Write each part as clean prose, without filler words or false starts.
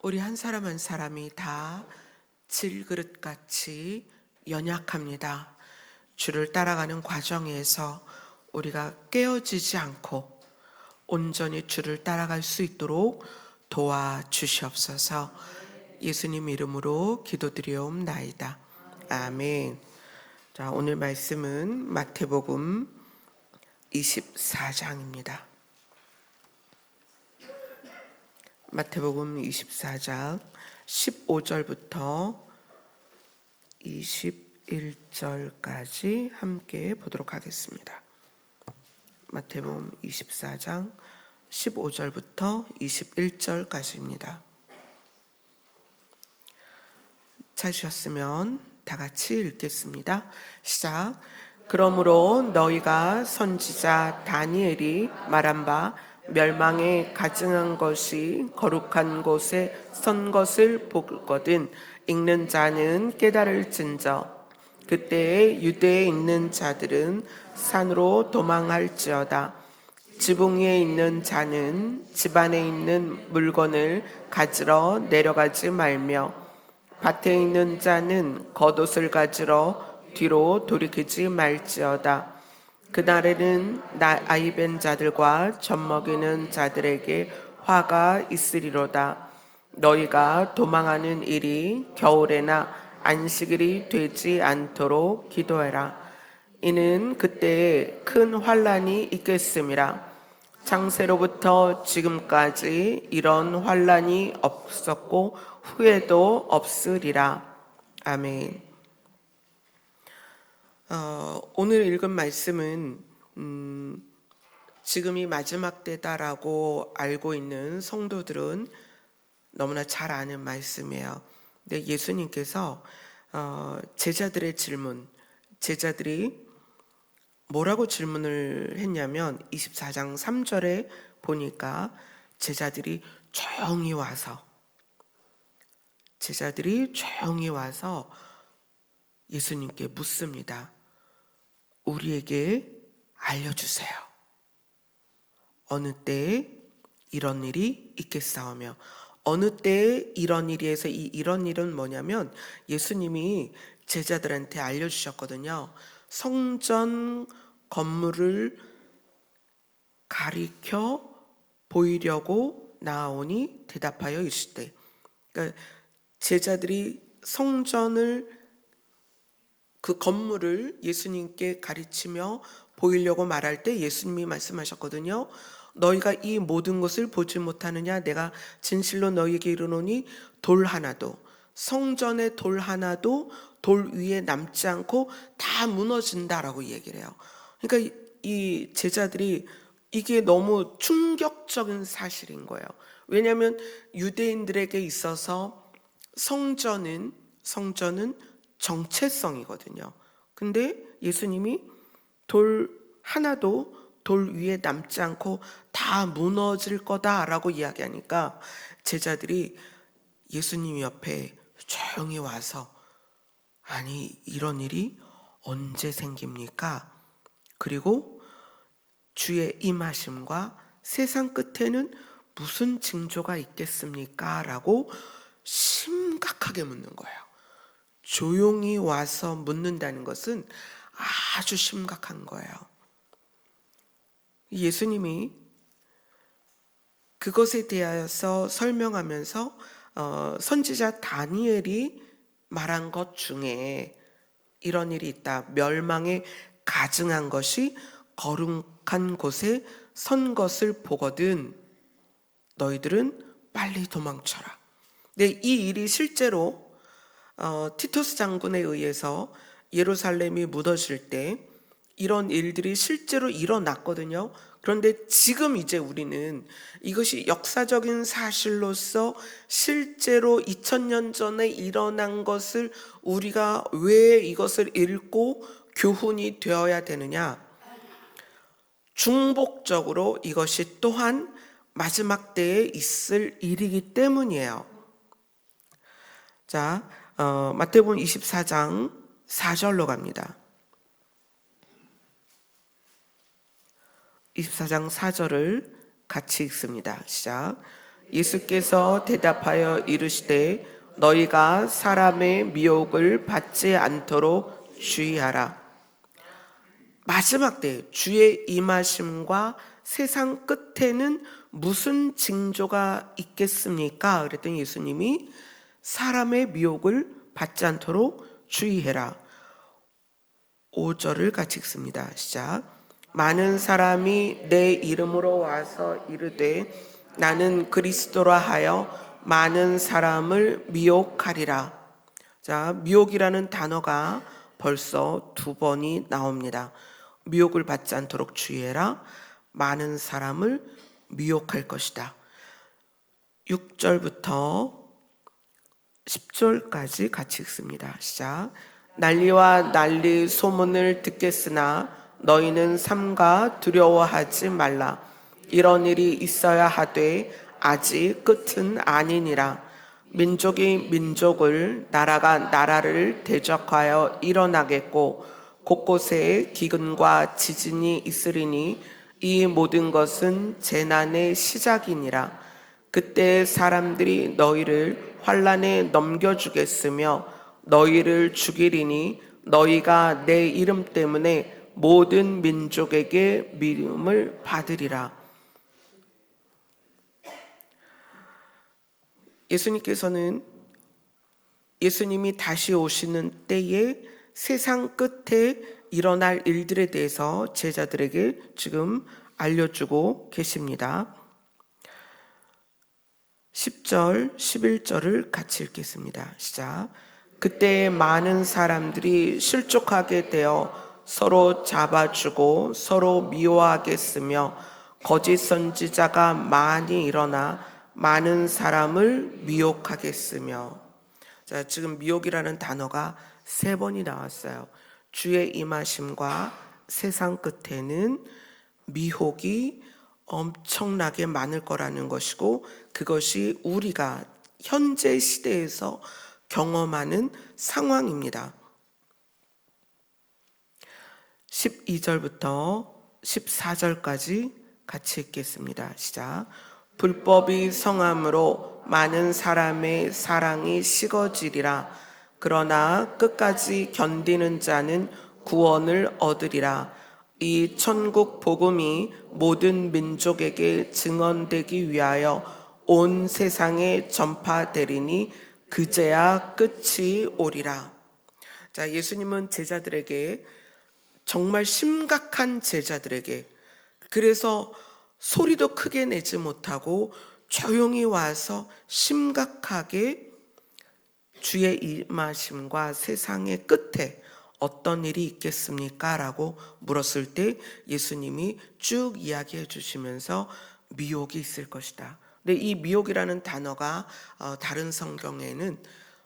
우리 한 사람 한 사람이 다 질그릇같이 연약합니다. 주를 따라가는 과정에서 우리가 깨어지지 않고 온전히 주를 따라갈 수 있도록 도와주시옵소서. 예수님 이름으로 기도드리옵나이다. 아멘. 자, 오늘 말씀은 마태복음 24장입니다. 마태복음 24장 15절부터 21절까지 함께 보도록 하겠습니다. 마태복음 24장 15절부터 21절까지입니다. 찾으셨으면 다 같이 읽겠습니다. 시작. 그러므로 너희가 선지자 다니엘이 말한 바 멸망에 가증한 것이 거룩한 곳에 선 것을 보거든 읽는 자는 깨달을진저. 그때에 유대에 있는 자들은 산으로 도망할지어다. 지붕 위에 있는 자는 집 안에 있는 물건을 가지러 내려가지 말며 밭에 있는 자는 겉옷을 가지러 뒤로 돌이키지 말지어다. 그날에는 아이벤 자들과 젖먹이는 자들에게 화가 있으리로다. 너희가 도망하는 일이 겨울에나 안식일이 되지 않도록 기도해라. 이는 그때에 큰 환난이 있겠음이라. 창세로부터 지금까지 이런 환난이 없었고 후에도 없으리라. 아멘. 오늘 읽은 말씀은 지금이 마지막 때다라고 알고 있는 성도들은 너무나 잘 아는 말씀이에요. 근데 예수님께서 제자들의 질문, 제자들이 뭐라고 질문을 했냐면 24장 3절에 보니까 제자들이 조용히 와서 예수님께 묻습니다. 우리에게 알려주세요. 어느 때에 이런 일이 있겠사오며. 어느 때에 이런 일이 해서 이런 일은 뭐냐면 예수님이 제자들한테 알려주셨거든요. 성전 건물을 가리켜 보이려고 나오니 대답하여 이르시되. 그러니까 제자들이 그 건물을 예수님께 가르치며 보이려고 말할 때 예수님이 말씀하셨거든요. 너희가 이 모든 것을 보지 못하느냐? 내가 진실로 너희에게 이르노니 성전의 돌 하나도 돌 위에 남지 않고 다 무너진다라고 얘기를 해요. 그러니까 이 제자들이 이게 너무 충격적인 사실인 거예요. 왜냐하면 유대인들에게 있어서 성전은 정체성이거든요. 근데 예수님이 돌 하나도 돌 위에 남지 않고 다 무너질 거다라고 이야기하니까 제자들이 예수님 옆에 조용히 와서 아니 이런 일이 언제 생깁니까? 그리고 주의 임하심과 세상 끝에는 무슨 징조가 있겠습니까? 라고 심각하게 묻는 거예요. 조용히 와서 묻는다는 것은 아주 심각한 거예요. 예수님이 그것에 대하여서 설명하면서 선지자 다니엘이 말한 것 중에 이런 일이 있다. 멸망에 가증한 것이 거룩한 곳에 선 것을 보거든 너희들은 빨리 도망쳐라. 근데 이 일이 실제로 티투스 장군에 의해서 예루살렘이 무너질 때 이런 일들이 실제로 일어났거든요. 그런데 지금 이제 우리는 이것이 역사적인 사실로서 실제로 2000년 전에 일어난 것을 우리가 왜 이것을 읽고 교훈이 되어야 되느냐? 중복적으로 이것이 또한 마지막 때에 있을 일이기 때문이에요. 자, 마태복음 24장 4절로 갑니다. 24장 4절을 같이 읽습니다. 시작. 예수께서 대답하여 이르시되 너희가 사람의 미혹을 받지 않도록 주의하라. 마지막 때 주의 임하심과 세상 끝에는 무슨 징조가 있겠습니까? 그랬더니 예수님이 사람의 미혹을 받지 않도록 주의해라. 5절을 같이 읽습니다. 시작. 많은 사람이 내 이름으로 와서 이르되 나는 그리스도라 하여 많은 사람을 미혹하리라. 자, 미혹이라는 단어가 벌써 2번이 나옵니다. 미혹을 받지 않도록 주의해라. 많은 사람을 미혹할 것이다. 6절부터 10절까지 같이 읽습니다. 시작. 난리와 난리 소문을 듣겠으나 너희는 삼가 두려워하지 말라. 이런 일이 있어야 하되 아직 끝은 아니니라. 민족이 민족을, 나라가 나라를 대적하여 일어나겠고 곳곳에 기근과 지진이 있으리니 이 모든 것은 재난의 시작이니라. 그때 사람들이 너희를 환난에 넘겨주겠으며 너희를 죽이리니 너희가 내 이름 때문에 모든 민족에게 미움을 받으리라. 예수님이 다시 오시는 때에 세상 끝에 일어날 일들에 대해서 제자들에게 지금 알려주고 계십니다. 10절, 11절을 같이 읽겠습니다. 시작. 그때 많은 사람들이 실족하게 되어 서로 잡아주고 서로 미워하겠으며 거짓 선지자가 많이 일어나 많은 사람을 미혹하겠으며. 자, 지금 미혹이라는 단어가 3번이 나왔어요. 주의 임하심과 세상 끝에는 미혹이 엄청나게 많을 거라는 것이고 그것이 우리가 현재 시대에서 경험하는 상황입니다. 12절부터 14절까지 같이 읽겠습니다. 시작. 불법이 성함으로 많은 사람의 사랑이 식어지리라. 그러나 끝까지 견디는 자는 구원을 얻으리라. 이 천국 복음이 모든 민족에게 증언되기 위하여 온 세상에 전파되리니 그제야 끝이 오리라. 자, 예수님은 제자들에게, 정말 심각한 제자들에게, 그래서 소리도 크게 내지 못하고 조용히 와서 심각하게 주의 임하심과 세상의 끝에 어떤 일이 있겠습니까? 라고 물었을 때 예수님이 쭉 이야기해 주시면서 미혹이 있을 것이다. 근데 이 미혹이라는 단어가 다른 성경에는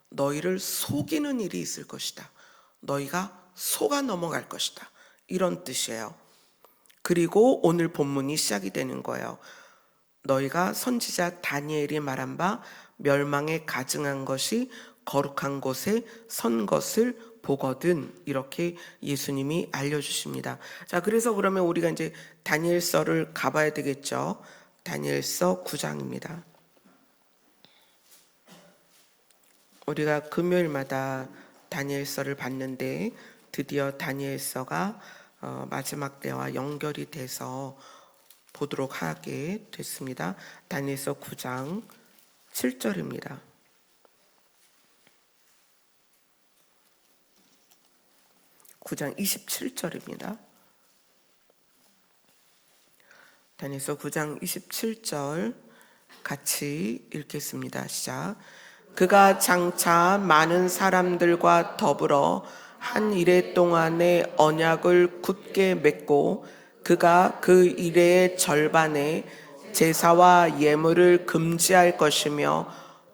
너희를 속이는 일이 있을 것이다. 너희가 속아 넘어갈 것이다. 이런 뜻이에요. 그리고 오늘 본문이 시작이 되는 거예요. 너희가 선지자 다니엘이 말한 바 멸망에 가증한 것이 거룩한 곳에 선 것을 보거든. 이렇게 예수님이 알려주십니다. 자, 그래서 그러면 우리가 이제 다니엘서를 가봐야 되겠죠. 다니엘서 9장입니다. 우리가 금요일마다 다니엘서를 봤는데 드디어 다니엘서가 마지막 때와 연결이 돼서 보도록 하게 됐습니다. 다니엘서 9장 7절입니다. (9장 27절입니다) 다니엘서 9장 27절 같이 읽겠습니다. 시작. 그가 장차 많은 사람들과 더불어 한 이래 동안의 언약을 굳게 맺고 그가 그 이래의 절반에 제사와 예물을 금지할 것이며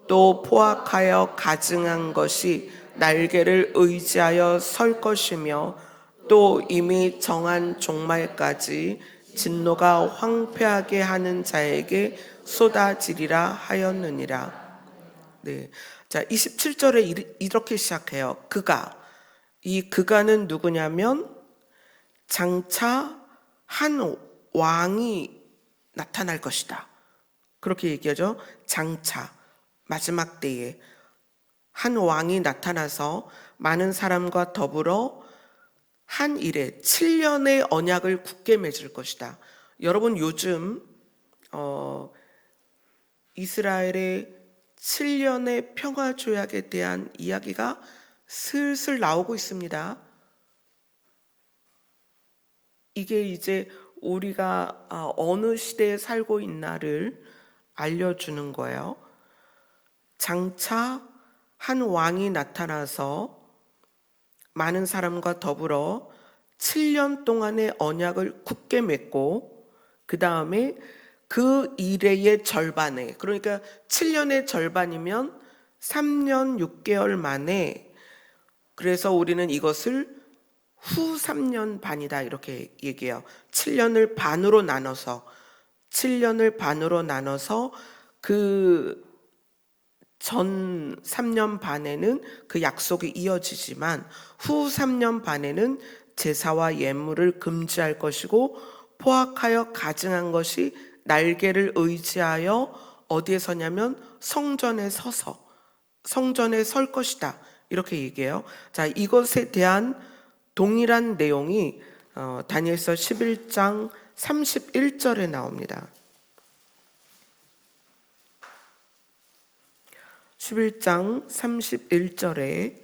또 포악하여 가증한 것이 날개를 의지하여 설 것이며 또 이미 정한 종말까지 진노가 황폐하게 하는 자에게 쏟아지리라 하였느니라. 네. 자, 27절에 이렇게 시작해요. 이 그가는 누구냐면 장차 한 왕이 나타날 것이다. 그렇게 얘기하죠. 장차 마지막 때에 한 왕이 나타나서 많은 사람과 더불어 한 일에 7년의 언약을 굳게 맺을 것이다. 여러분 요즘 이스라엘의 7년의 평화 조약에 대한 이야기가 슬슬 나오고 있습니다. 이게 이제 우리가 어느 시대에 살고 있나를 알려주는 거예요. 장차 한 왕이 나타나서 많은 사람과 더불어 7년 동안의 언약을 굳게 맺고 그 다음에 그 일의 절반에, 그러니까 7년의 절반이면 3년 6개월 만에, 그래서 우리는 이것을 후 3년 반이다 이렇게 얘기해요. 7년을 반으로 나눠서 그 전 3년 반에는 그 약속이 이어지지만 후 3년 반에는 제사와 예물을 금지할 것이고 포악하여 가증한 것이 날개를 의지하여 어디에 서냐면 성전에 설 것이다 이렇게 얘기해요. 자, 이것에 대한 동일한 내용이 다니엘서 11장 31절에 나옵니다. 11장 31절에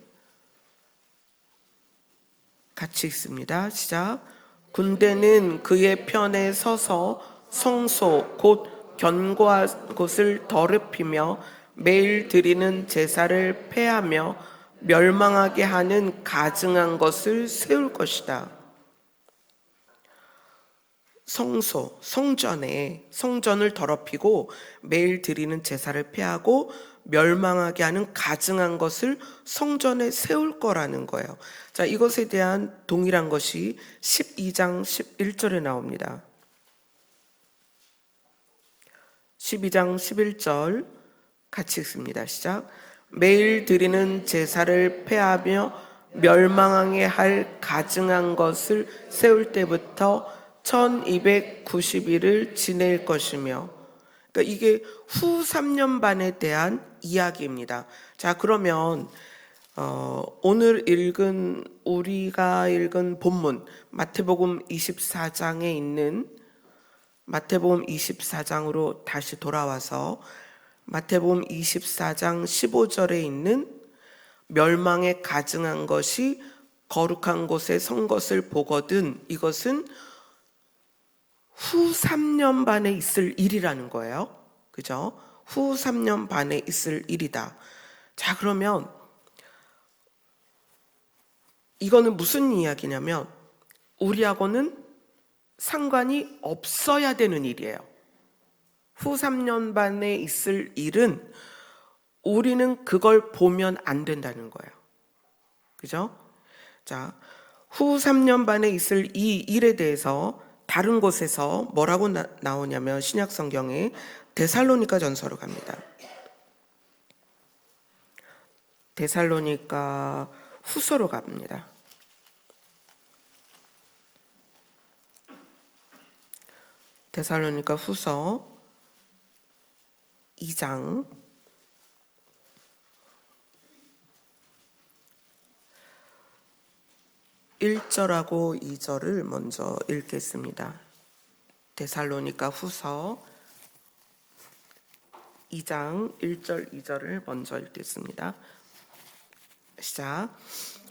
같이 읽습니다. 시작. 군대는 그의 편에 서서 성소 곧 견고한 곳을 더럽히며 매일 드리는 제사를 폐하며 멸망하게 하는 가증한 것을 세울 것이다. 성전을 더럽히고 매일 드리는 제사를 폐하고 멸망하게 하는 가증한 것을 성전에 세울 거라는 거예요. 자, 이것에 대한 동일한 것이 12장 11절에 나옵니다. 12장 11절 같이 읽습니다. 시작. 매일 드리는 제사를 폐하며 멸망하게 할 가증한 것을 세울 때부터 1290일을 지낼 것이며, 그러니까 이게 후 3년 반에 대한 이야기입니다. 자, 그러면 오늘 우리가 읽은 본문 마태복음 24장에 있는 마태복음 24장으로 다시 돌아와서 마태복음 24장 15절에 있는 멸망에 가증한 것이 거룩한 곳에 선 것을 보거든, 이것은 후 3년 반에 있을 일이라는 거예요. 그죠? 후 3년 반에 있을 일이다. 자, 그러면 이거는 무슨 이야기냐면 우리하고는 상관이 없어야 되는 일이에요. 후 3년 반에 있을 일은 우리는 그걸 보면 안 된다는 거예요. 그죠? 자, 후 3년 반에 있을 이 일에 대해서 다른 곳에서 뭐라고 나오냐면 신약 성경에 데살로니가 전서로 갑니다. 데살로니가 후서로 갑니다. 데살로니가 후서 2장 1절하고 2절을 먼저 읽겠습니다. 데살로니가 후서 2장 1절 2절을 먼저 읽겠습니다. 시작.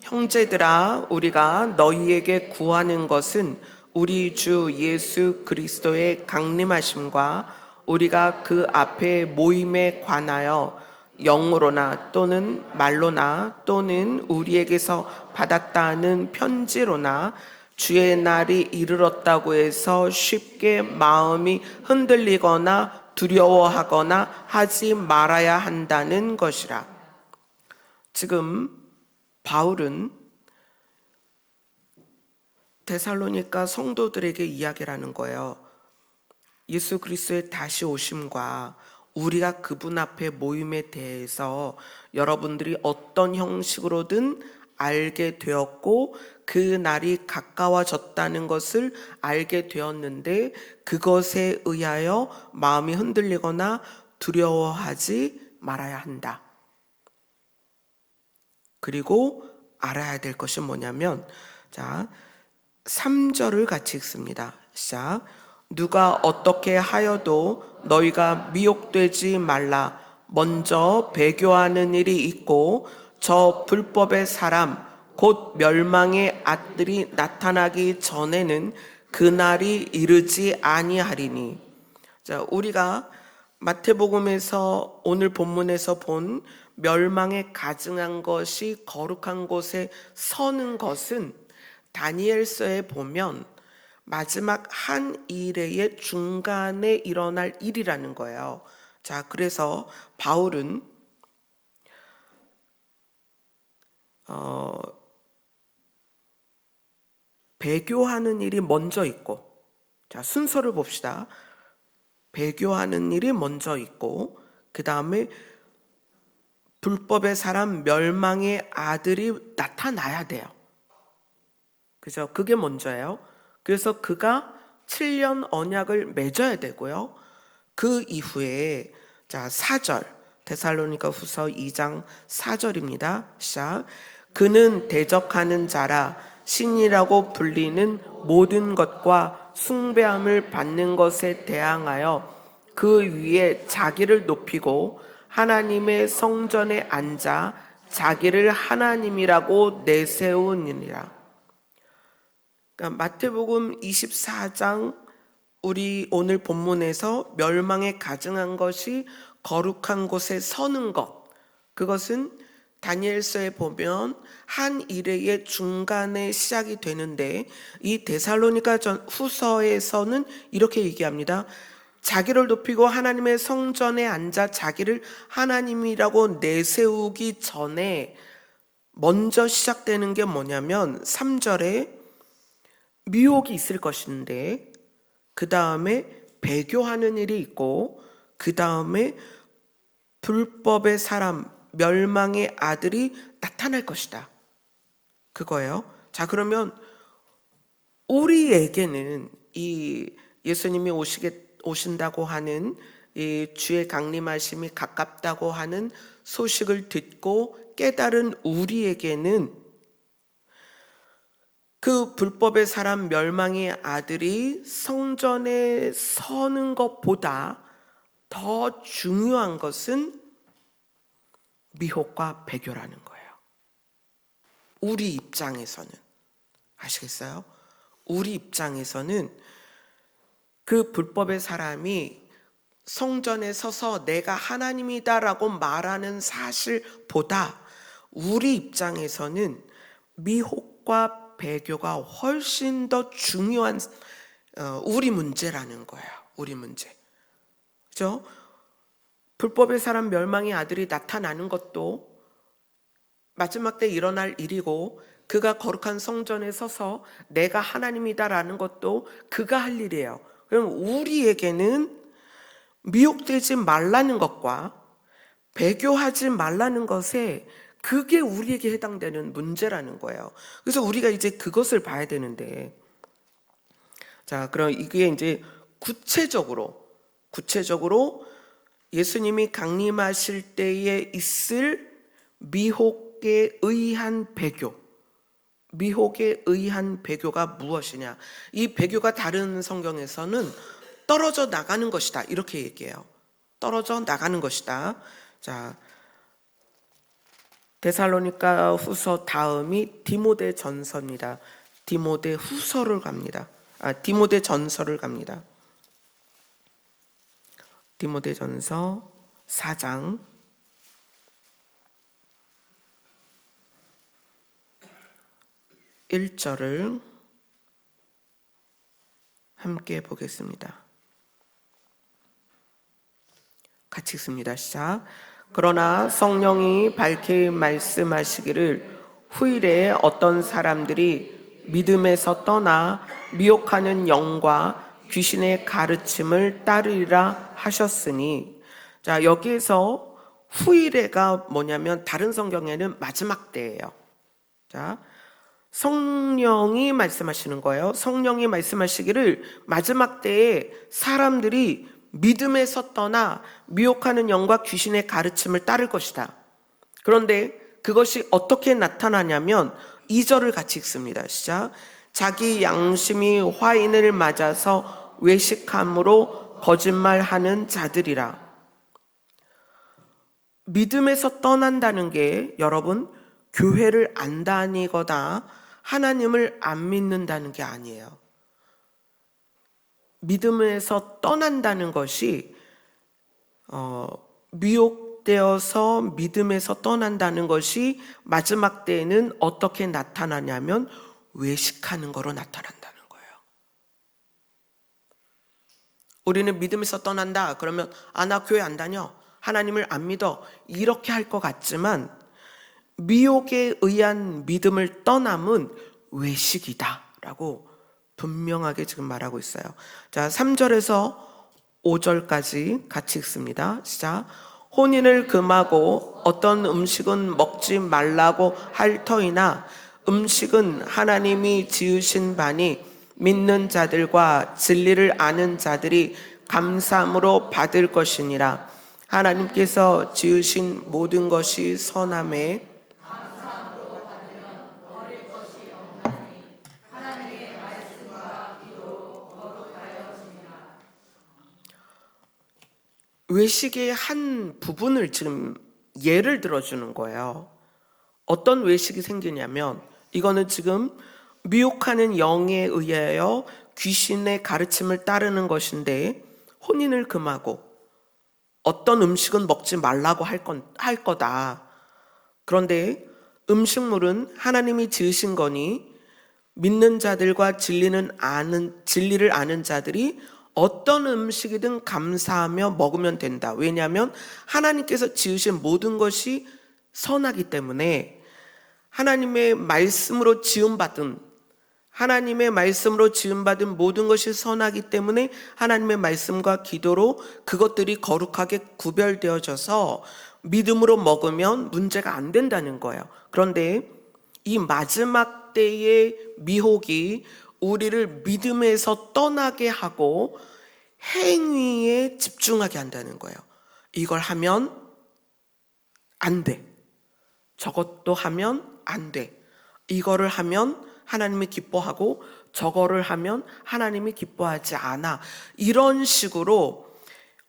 형제들아, 우리가 너희에게 구하는 것은 우리 주 예수 그리스도의 강림하심과 우리가 그 앞에 모임에 관하여 영으로나 또는 말로나 또는 우리에게서 받았다 하는 편지로나 주의 날이 이르렀다고 해서 쉽게 마음이 흔들리거나 두려워하거나 하지 말아야 한다는 것이라. 지금 바울은 데살로니가 성도들에게 이야기를 하는 거예요. 예수 그리스도의 다시 오심과 우리가 그분 앞에 모임에 대해서 여러분들이 어떤 형식으로든 알게 되었고 그 날이 가까워졌다는 것을 알게 되었는데 그것에 의하여 마음이 흔들리거나 두려워하지 말아야 한다. 그리고 알아야 될 것이 뭐냐면, 자, 3절을 같이 읽습니다. 시작. 누가 어떻게 하여도 너희가 미혹되지 말라. 먼저 배교하는 일이 있고 저 불법의 사람 곧 멸망의 앗들이 나타나기 전에는 그날이 이르지 아니하리니. 자, 우리가 마태복음에서 오늘 본문에서 본 멸망에 가증한 것이 거룩한 곳에 서는 것은 다니엘서에 보면 마지막 한 일의 중간에 일어날 일이라는 거예요. 자, 그래서 바울은 배교하는 일이 먼저 있고, 자, 순서를 봅시다. 배교하는 일이 먼저 있고, 그 다음에 불법의 사람 멸망의 아들이 나타나야 돼요. 그죠? 그게 먼저예요. 그래서 그가 7년 언약을 맺어야 되고요. 그 이후에, 자, 4절, 데살로니가 후서 2장 4절입니다. 시작. 그는 대적하는 자라 신이라고 불리는 모든 것과 숭배함을 받는 것에 대항하여 그 위에 자기를 높이고 하나님의 성전에 앉아 자기를 하나님이라고 내세우니라. 그러니까 마태복음 24장 우리 오늘 본문에서 멸망에 가증한 것이 거룩한 곳에 서는 것, 그것은 다니엘서에 보면 한 일의 중간에 시작이 되는데 이 데살로니가 후서에서는 이렇게 얘기합니다. 자기를 높이고 하나님의 성전에 앉아 자기를 하나님이라고 내세우기 전에 먼저 시작되는 게 뭐냐면 3절에 미혹이 있을 것인데 그 다음에 배교하는 일이 있고 그 다음에 불법의 사람 멸망의 아들이 나타날 것이다. 그거예요. 자, 그러면 우리에게는 이 예수님이 오신다고 하는 이 주의 강림하심이 가깝다고 하는 소식을 듣고 깨달은 우리에게는 그 불법의 사람 멸망의 아들이 성전에 서는 것보다 더 중요한 것은 미혹과 배교라는 거예요. 우리 입장에서는, 아시겠어요? 우리 입장에서는 그 불법의 사람이 성전에 서서 내가 하나님이다라고 말하는 사실보다 우리 입장에서는 미혹과 배교가 훨씬 더 중요한 우리 문제라는 거예요. 우리 문제. 그죠? 불법의 사람 멸망의 아들이 나타나는 것도 마지막 때 일어날 일이고 그가 거룩한 성전에 서서 내가 하나님이다라는 것도 그가 할 일이에요. 그럼 우리에게는 미혹되지 말라는 것과 배교하지 말라는 것에 그게 우리에게 해당되는 문제라는 거예요. 그래서 우리가 이제 그것을 봐야 되는데, 자, 그럼 이게 이제 구체적으로 예수님이 강림하실 때에 있을 미혹에 의한 배교가 무엇이냐? 이 배교가 다른 성경에서는 떨어져 나가는 것이다, 이렇게 얘기해요. 떨어져 나가는 것이다. 자, 데살로니가 후서 다음이 디모데 전서입니다. 디모데 후서를 갑니다. 디모데 전서를 갑니다. 디모데 전서 4장 1절을 함께 보겠습니다. 같이 읽습니다. 시작. 그러나 성령이 밝히 말씀하시기를 후일에 어떤 사람들이 믿음에서 떠나 미혹하는 영과 귀신의 가르침을 따르리라 하셨으니, 자, 여기에서 후일에가 뭐냐면 다른 성경에는 마지막 때예요. 자, 성령이 말씀하시는 거예요. 성령이 말씀하시기를 마지막 때에 사람들이 믿음에서 떠나 미혹하는 영과 귀신의 가르침을 따를 것이다. 그런데 그것이 어떻게 나타나냐면 2절을 같이 읽습니다. 시작. 자기 양심이 화인을 맞아서 외식함으로 거짓말하는 자들이라. 믿음에서 떠난다는 게 여러분 교회를 안 다니거나 하나님을 안 믿는다는 게 아니에요. 믿음에서 떠난다는 것이 미혹되어서 믿음에서 떠난다는 것이 마지막 때에는 어떻게 나타나냐면 외식하는 거로 나타난다는 거예요. 우리는 믿음에서 떠난다 그러면 나 교회 안 다녀, 하나님을 안 믿어, 이렇게 할 것 같지만 미혹에 의한 믿음을 떠남은 외식이다 라고 분명하게 지금 말하고 있어요. 자, 3절에서 5절까지 같이 읽습니다. 시작. 혼인을 금하고 어떤 음식은 먹지 말라고 할 터이나 음식은 하나님이 지으신 바니 믿는 자들과 진리를 아는 자들이 감사함으로 받을 것이니라. 하나님께서 지으신 모든 것이 선함에 외식의 한 부분을 지금 예를 들어주는 거예요. 어떤 외식이 생기냐면 이거는 지금 미혹하는 영에 의하여 귀신의 가르침을 따르는 것인데 혼인을 금하고 어떤 음식은 먹지 말라고 할 거다. 그런데 음식물은 하나님이 지으신 거니 믿는 자들과 진리를 아는 자들이 어떤 음식이든 감사하며 먹으면 된다. 왜냐하면 하나님께서 지으신 모든 것이 선하기 때문에 하나님의 말씀으로 지음받은 모든 것이 선하기 때문에 하나님의 말씀과 기도로 그것들이 거룩하게 구별되어져서 믿음으로 먹으면 문제가 안 된다는 거예요. 그런데 이 마지막 때의 미혹이 우리를 믿음에서 떠나게 하고 행위에 집중하게 한다는 거예요. 이걸 하면 안 돼. 저것도 하면 안 돼. 이거를 하면 하나님이 기뻐하고 저거를 하면 하나님이 기뻐하지 않아. 이런 식으로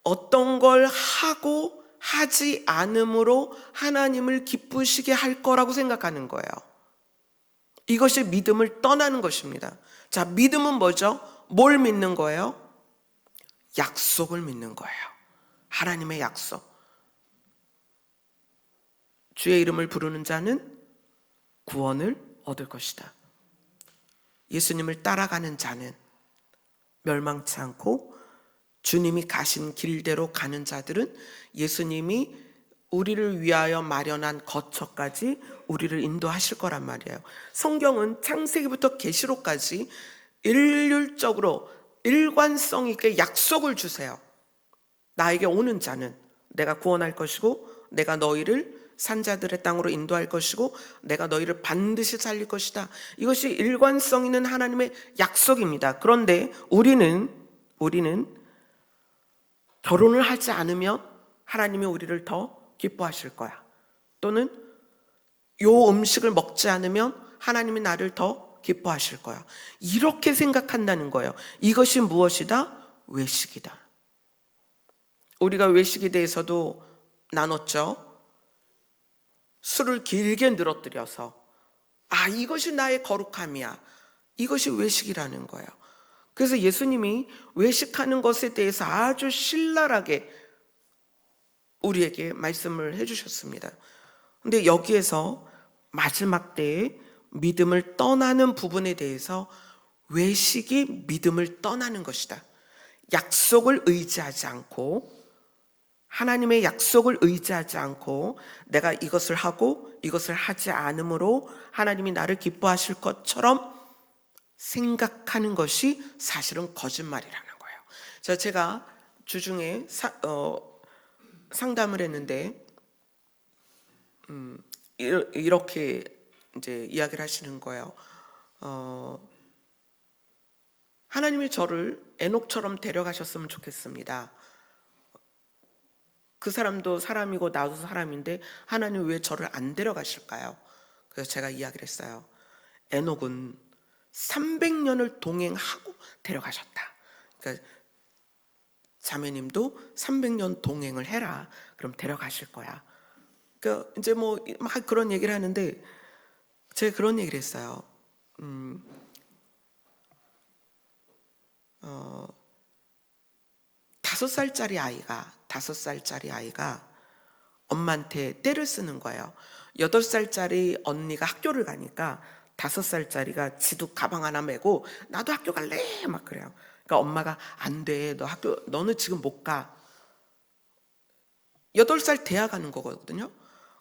어떤 걸 하고 하지 않음으로 하나님을 기쁘시게 할 거라고 생각하는 거예요. 이것이 믿음을 떠나는 것입니다. 자, 믿음은 뭐죠? 뭘 믿는 거예요? 약속을 믿는 거예요. 하나님의 약속. 주의 이름을 부르는 자는 구원을 얻을 것이다. 예수님을 따라가는 자는 멸망치 않고 주님이 가신 길대로 가는 자들은 예수님이 우리를 위하여 마련한 거처까지 우리를 인도하실 거란 말이에요. 성경은 창세기부터 계시록까지 일률적으로 일관성 있게 약속을 주세요. 나에게 오는 자는 내가 구원할 것이고 내가 너희를 산자들의 땅으로 인도할 것이고 내가 너희를 반드시 살릴 것이다. 이것이 일관성 있는 하나님의 약속입니다. 그런데 우리는 결혼을 하지 않으면 하나님이 우리를 더 기뻐하실 거야. 또는 요 음식을 먹지 않으면 하나님이 나를 더 기뻐하실 거야. 이렇게 생각한다는 거예요. 이것이 무엇이다? 외식이다. 우리가 외식에 대해서도 나눴죠. 술을 길게 늘어뜨려서 이것이 나의 거룩함이야. 이것이 외식이라는 거예요. 그래서 예수님이 외식하는 것에 대해서 아주 신랄하게 우리에게 말씀을 해주셨습니다. 근데 여기에서 마지막 때에 믿음을 떠나는 부분에 대해서 외식이 믿음을 떠나는 것이다. 약속을 의지하지 않고 하나님의 약속을 의지하지 않고 내가 이것을 하고 이것을 하지 않으므로 하나님이 나를 기뻐하실 것처럼 생각하는 것이 사실은 거짓말이라는 거예요. 제가 주중에 상담을 했는데 이렇게 이제 이야기를 하시는 거예요. 하나님이 저를 에녹처럼 데려가셨으면 좋겠습니다. 그 사람도 사람이고 나도 사람인데 하나님 왜 저를 안 데려가실까요? 그래서 제가 이야기를 했어요. 에녹은 300년을 동행하고 데려가셨다. 그러니까 자매님도 300년 동행을 해라. 그럼 데려가실 거야. 그러니까 이제 뭐 막 그런 얘기를 하는데 제가 그런 얘기를 했어요. 5살짜리 아이가 엄마한테 떼를 쓰는 거예요. 8살짜리 언니가 학교를 가니까 5살짜리가 지도 가방 하나 메고 나도 학교 갈래 막 그래요. 그러니까 엄마가 안 돼, 너는 지금 못 가. 8살 대학 가는 거거든요.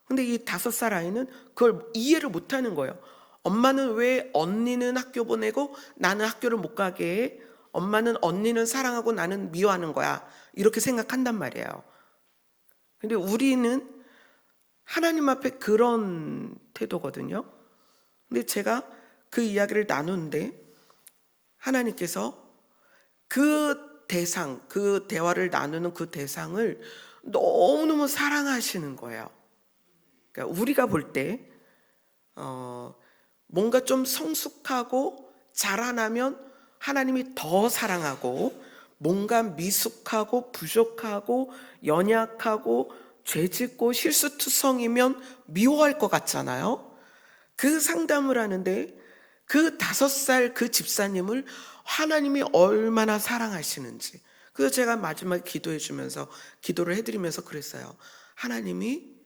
근데 이 5살 아이는 그걸 이해를 못 하는 거예요. 엄마는 왜 언니는 학교 보내고 나는 학교를 못 가게 해? 엄마는 언니는 사랑하고 나는 미워하는 거야. 이렇게 생각한단 말이에요. 근데 우리는 하나님 앞에 그런 태도거든요. 근데 제가 그 이야기를 나누는데 하나님께서 그 대화를 나누는 그 대상을 너무너무 사랑하시는 거예요. 그러니까 우리가 볼 때 뭔가 좀 성숙하고 자라나면 하나님이 더 사랑하고, 뭔가 미숙하고 부족하고 연약하고 죄짓고 실수투성이면 미워할 것 같잖아요. 그 상담을 하는데 그 5살 그 집사님을 하나님이 얼마나 사랑하시는지, 그래서 제가 마지막에 기도를 해드리면서 그랬어요. 하나님이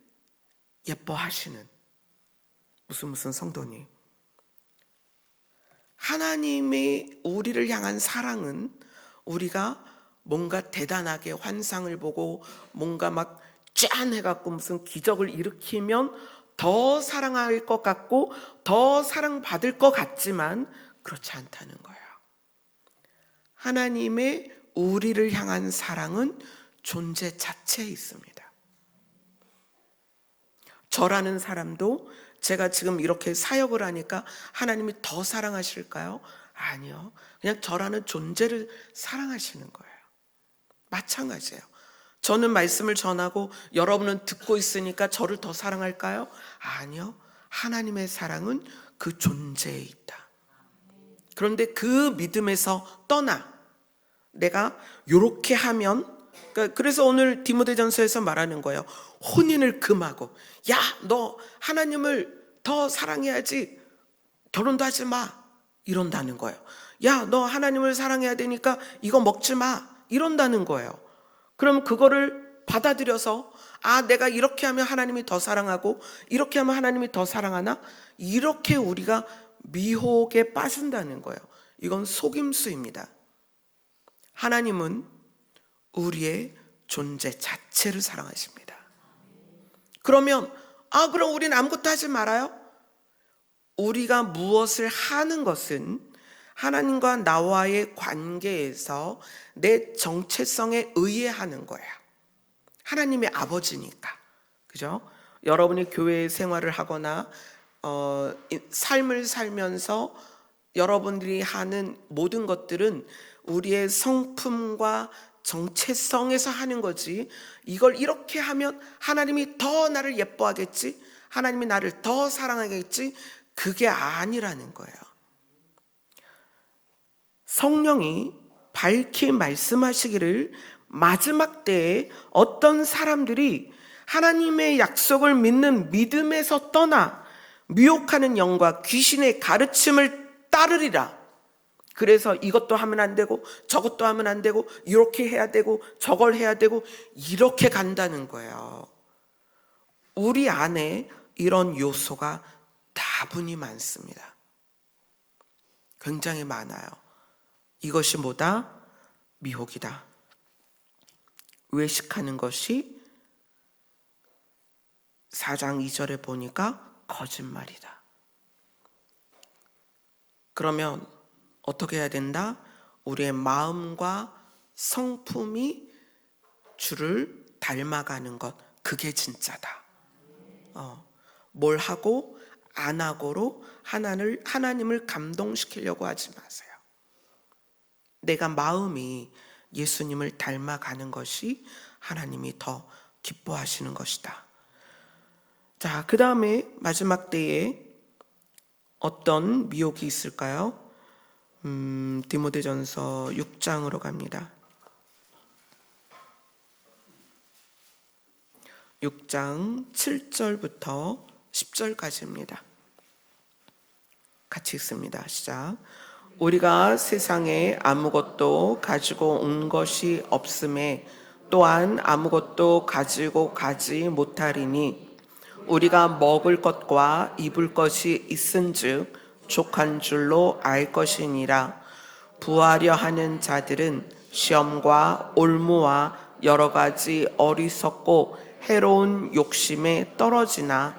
예뻐하시는 무슨 성도님, 하나님이 우리를 향한 사랑은 우리가 뭔가 대단하게 환상을 보고 뭔가 막 짠 해갖고 무슨 기적을 일으키면 더 사랑할 것 같고 더 사랑받을 것 같지만 그렇지 않다는 거예요. 하나님의 우리를 향한 사랑은 존재 자체에 있습니다. 저라는 사람도 제가 지금 이렇게 사역을 하니까 하나님이 더 사랑하실까요? 아니요. 그냥 저라는 존재를 사랑하시는 거예요. 마찬가지예요. 저는 말씀을 전하고 여러분은 듣고 있으니까 저를 더 사랑할까요? 아니요. 하나님의 사랑은 그 존재에 있다. 그런데 그 믿음에서 떠나 내가 요렇게 하면, 그래서 오늘 디모데전서에서 말하는 거예요. 혼인을 금하고, 야, 너 하나님을 더 사랑해야지 결혼도 하지 마, 이런다는 거예요. 야, 너 하나님을 사랑해야 되니까 이거 먹지 마, 이런다는 거예요. 그럼 그거를 받아들여서 내가 이렇게 하면 하나님이 더 사랑하고 이렇게 하면 하나님이 더 사랑하나? 이렇게 우리가 미혹에 빠진다는 거예요. 이건 속임수입니다. 하나님은 우리의 존재 자체를 사랑하십니다. 그러면 그럼 우리는 아무것도 하지 말아요? 우리가 무엇을 하는 것은 하나님과 나와의 관계에서 내 정체성에 의해 하는 거야. 하나님의 아버지니까. 그죠? 여러분이 교회 생활을 하거나 삶을 살면서 여러분들이 하는 모든 것들은 우리의 성품과 정체성에서 하는 거지, 이걸 이렇게 하면 하나님이 더 나를 예뻐하겠지, 하나님이 나를 더 사랑하겠지, 그게 아니라는 거예요. 성령이 밝히 말씀하시기를 마지막 때에 어떤 사람들이 하나님의 약속을 믿는 믿음에서 떠나 미혹하는 영과 귀신의 가르침을 따르리라. 그래서 이것도 하면 안 되고 저것도 하면 안 되고 이렇게 해야 되고 저걸 해야 되고 이렇게 간다는 거예요. 우리 안에 이런 요소가 다분히 많습니다. 굉장히 많아요. 이것이 뭐다? 미혹이다. 외식하는 것이 4장 2절에 보니까 거짓말이다. 그러면 어떻게 해야 된다? 우리의 마음과 성품이 주를 닮아가는 것, 그게 진짜다. 뭘 하고 안악어로 하나님을 감동시키려고 하지 마세요. 내가 마음이 예수님을 닮아가는 것이 하나님이 더 기뻐하시는 것이다. 자, 그 다음에 마지막 때에 어떤 미혹이 있을까요? 디모데전서 6장으로 갑니다. 6장 7절부터 10절까지입니다. 같이 읽습니다. 시작. 우리가 세상에 아무것도 가지고 온 것이 없음에 또한 아무것도 가지고 가지 못하리니 우리가 먹을 것과 입을 것이 있은즉 족한 줄로 알 것이니라. 부하려 하는 자들은 시험과 올무와 여러 가지 어리석고 해로운 욕심에 떨어지나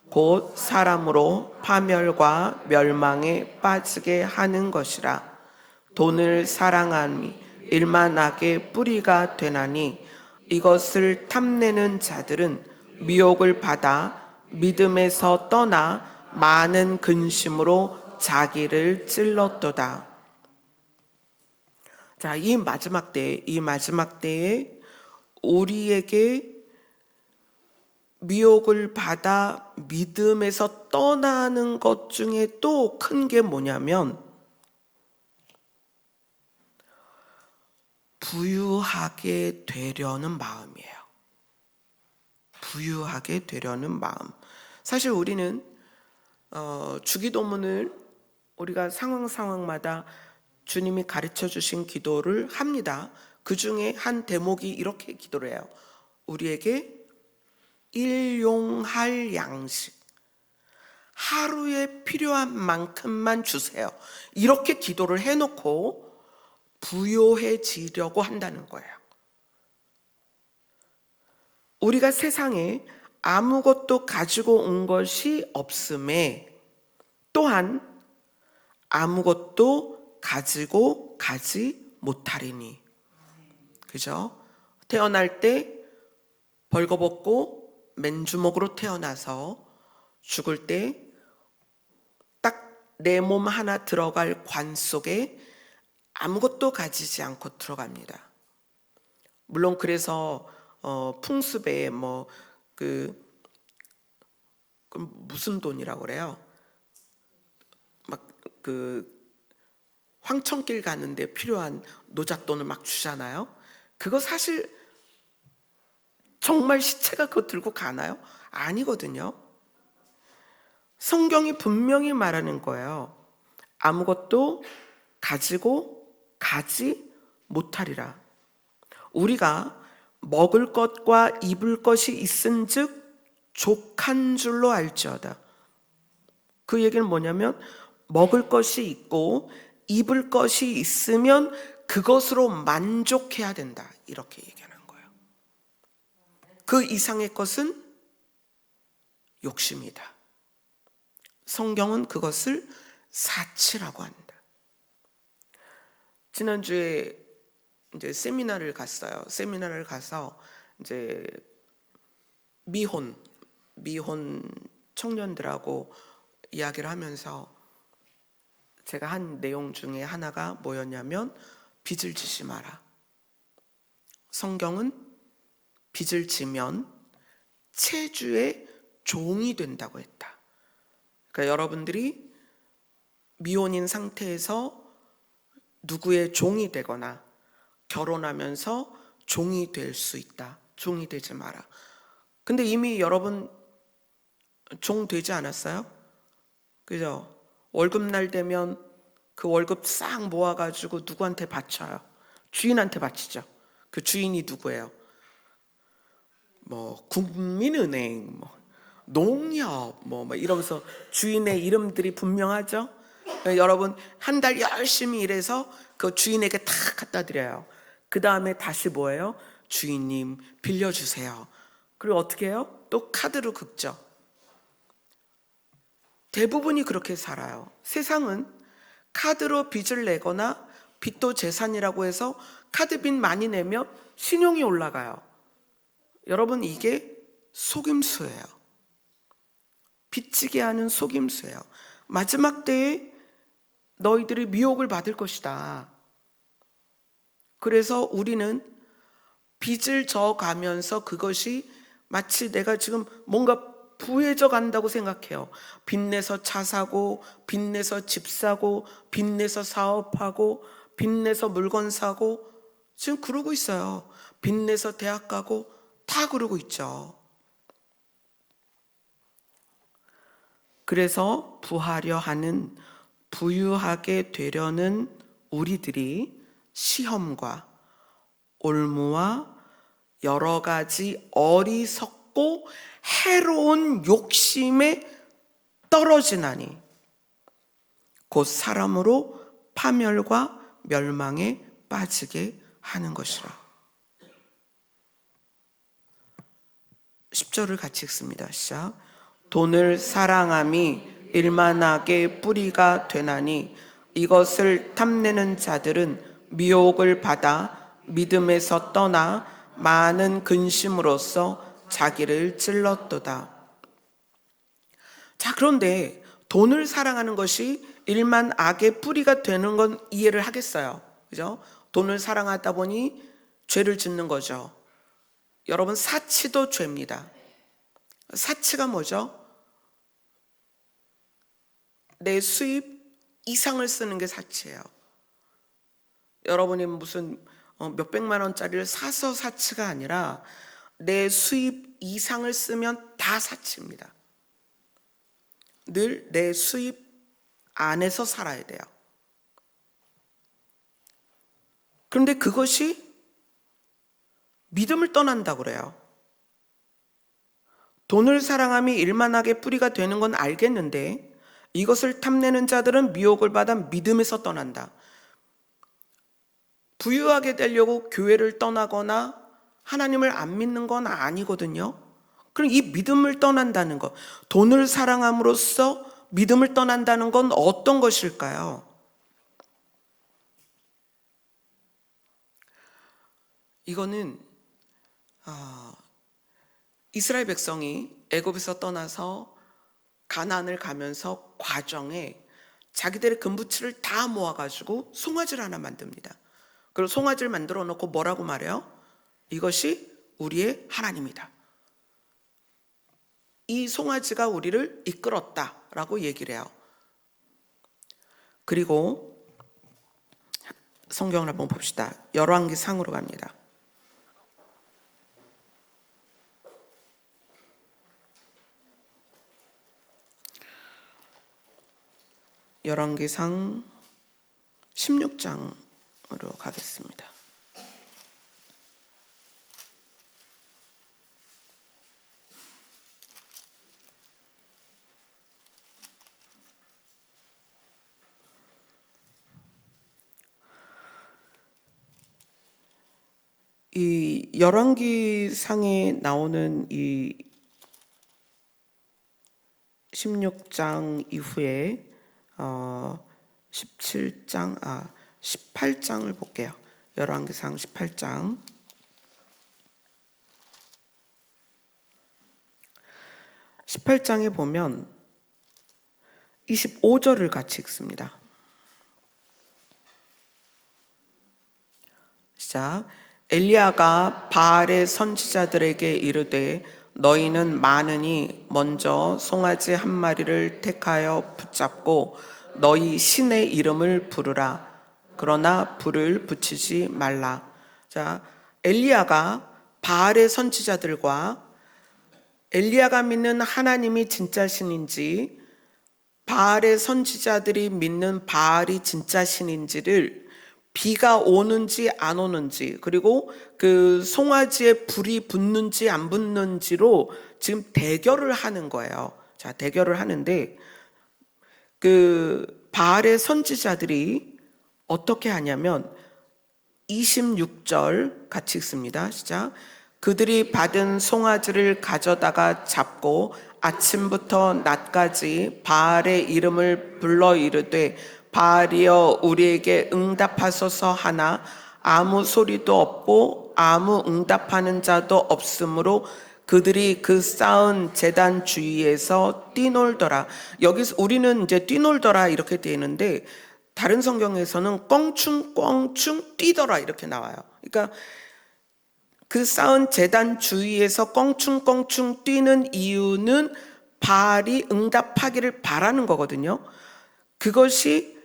곧 사람으로 파멸과 멸망에 빠지게 하는 것이라. 돈을 사랑함이 일만하게 뿌리가 되나니 이것을 탐내는 자들은 미혹을 받아 믿음에서 떠나 많은 근심으로 자기를 찔렀도다. 자, 이 마지막 때에 우리에게 미혹을 받아 믿음에서 떠나는 것 중에 또 큰 게 뭐냐면 부유하게 되려는 마음이에요. 부유하게 되려는 마음. 사실 우리는 주기도문을 우리가 상황마다 주님이 가르쳐 주신 기도를 합니다. 그 중에 한 대목이 이렇게 기도를 해요. 우리에게 일용할 양식, 하루에 필요한 만큼만 주세요. 이렇게 기도를 해놓고 부요해지려고 한다는 거예요. 우리가 세상에 아무것도 가지고 온 것이 없음에 또한 아무것도 가지고 가지 못하리니. 그죠? 태어날 때 벌거벗고 맨주먹으로 태어나서 죽을 때 딱 내 몸 하나 들어갈 관 속에 아무것도 가지지 않고 들어갑니다. 물론 그래서 풍습에 무슨 돈이라고 그래요? 막 황천길 가는데 필요한 노잣돈을 막 주잖아요. 그거 사실 정말 시체가 그거 들고 가나요? 아니거든요. 성경이 분명히 말하는 거예요. 아무것도 가지고 가지 못하리라. 우리가 먹을 것과 입을 것이 있은즉 족한 줄로 알지어다. 그 얘기는 뭐냐면 먹을 것이 있고 입을 것이 있으면 그것으로 만족해야 된다. 이렇게 얘기하는 거예요. 그 이상의 것은 욕심이다. 성경은 그것을 사치라고 한다. 지난주에 이제 세미나를 갔어요. 세미나를 가서 이제 미혼 청년들하고 이야기를 하면서 제가 한 내용 중에 하나가 뭐였냐면 빚을 지지 마라. 성경은 빚을 지면 체주의 종이 된다고 했다. 그러니까 여러분들이 미혼인 상태에서 누구의 종이 되거나 결혼하면서 종이 될 수 있다. 종이 되지 마라. 근데 이미 여러분 종 되지 않았어요? 그죠? 월급날 되면 그 월급 싹 모아가지고 누구한테 바쳐요? 주인한테 바치죠. 그 주인이 누구예요? 국민은행, 농협, 이러면서 주인의 이름들이 분명하죠? 여러분, 한 달 열심히 일해서 그 주인에게 다 갖다 드려요. 그 다음에 다시 뭐예요? 주인님, 빌려주세요. 그리고 어떻게 해요? 또 카드로 긁죠. 대부분이 그렇게 살아요. 세상은 카드로 빚을 내거나 빚도 재산이라고 해서 카드빚 많이 내면 신용이 올라가요. 여러분, 이게 속임수예요. 비치게 하는 속임수예요. 마지막 때에 너희들이 미혹을 받을 것이다. 그래서 우리는 빚을 져가면서 그것이 마치 내가 지금 뭔가 부해져 간다고 생각해요. 빚내서 차 사고, 빚내서 집 사고, 빚내서 사업하고, 빚내서 물건 사고, 지금 그러고 있어요. 빚내서 대학 가고 다 그러고 있죠. 그래서 부하려 하는, 부유하게 되려는 우리들이 시험과 올무와 여러 가지 어리석고 해로운 욕심에 떨어지나니 곧 사람으로 파멸과 멸망에 빠지게 하는 것이라. 10절을 같이 읽습니다. 시작. 돈을 사랑함이 일만하게 뿌리가 되나니 이것을 탐내는 자들은 미혹을 받아 믿음에서 떠나 많은 근심으로써 자기를 찔렀도다. 자, 그런데 돈을 사랑하는 것이 일만 악의 뿌리가 되는 건 이해를 하겠어요. 그죠? 돈을 사랑하다 보니 죄를 짓는 거죠. 여러분, 사치도 죄입니다. 사치가 뭐죠? 내 수입 이상을 쓰는 게 사치예요. 여러분이 무슨 몇백만 원짜리를 사서 사치가 아니라 내 수입 이상을 쓰면 다 사치입니다. 늘 내 수입 안에서 살아야 돼요. 그런데 그것이 믿음을 떠난다고 그래요. 돈을 사랑함이 일만하게 뿌리가 되는 건 알겠는데 이것을 탐내는 자들은 미혹을 받아 믿음에서 떠난다. 부유하게 되려고 교회를 떠나거나 하나님을 안 믿는 건 아니거든요. 그럼 이 믿음을 떠난다는 것, 돈을 사랑함으로써 믿음을 떠난다는 건 어떤 것일까요? 이거는 이스라엘 백성이 애굽에서 떠나서 가나안을 가면서 과정에 자기들의 금부치를 다 모아가지고 송아지를 하나 만듭니다. 그리고 송아지를 만들어 놓고 뭐라고 말해요? 이것이 우리의 하나님이다. 이 송아지가 우리를 이끌었다라고 얘기를 해요. 그리고 성경을 한번 봅시다. 열왕기상으로 갑니다. 열왕기상 16장으로 가겠습니다. 이 열왕기상에 나오는 이 16장 이후에 18장을 볼게요. 열왕기상 18장. 18장에 보면 25절을 같이 읽습니다. 시작. 엘리야가 바알의 선지자들에게 이르되 너희는 많으니 먼저 송아지 한 마리를 택하여 붙잡고 너희 신의 이름을 부르라. 그러나 불을 붙이지 말라. 자, 엘리야가 바알의 선지자들과 엘리야가 믿는 하나님이 진짜 신인지 바알의 선지자들이 믿는 바알이 진짜 신인지를 비가 오는지 안 오는지 그리고 그 송아지에 불이 붙는지 안 붙는지로 지금 대결을 하는 거예요. 자, 대결을 하는데 그 바알의 선지자들이 어떻게 하냐면 26절 같이 읽습니다. 시작. 그들이 받은 송아지를 가져다가 잡고 아침부터 낮까지 바알의 이름을 불러 이르되 바알이여 우리에게 응답하소서 하나 아무 소리도 없고 아무 응답하는 자도 없으므로 그들이 그 쌓은 제단 주위에서 뛰놀더라. 여기서 우리는 이제 뛰놀더라 이렇게 되어 있는데 다른 성경에서는 껑충껑충 뛰더라 이렇게 나와요. 그러니까 그 쌓은 제단 주위에서 껑충껑충 뛰는 이유는 바알이 응답하기를 바라는 거거든요. 그것이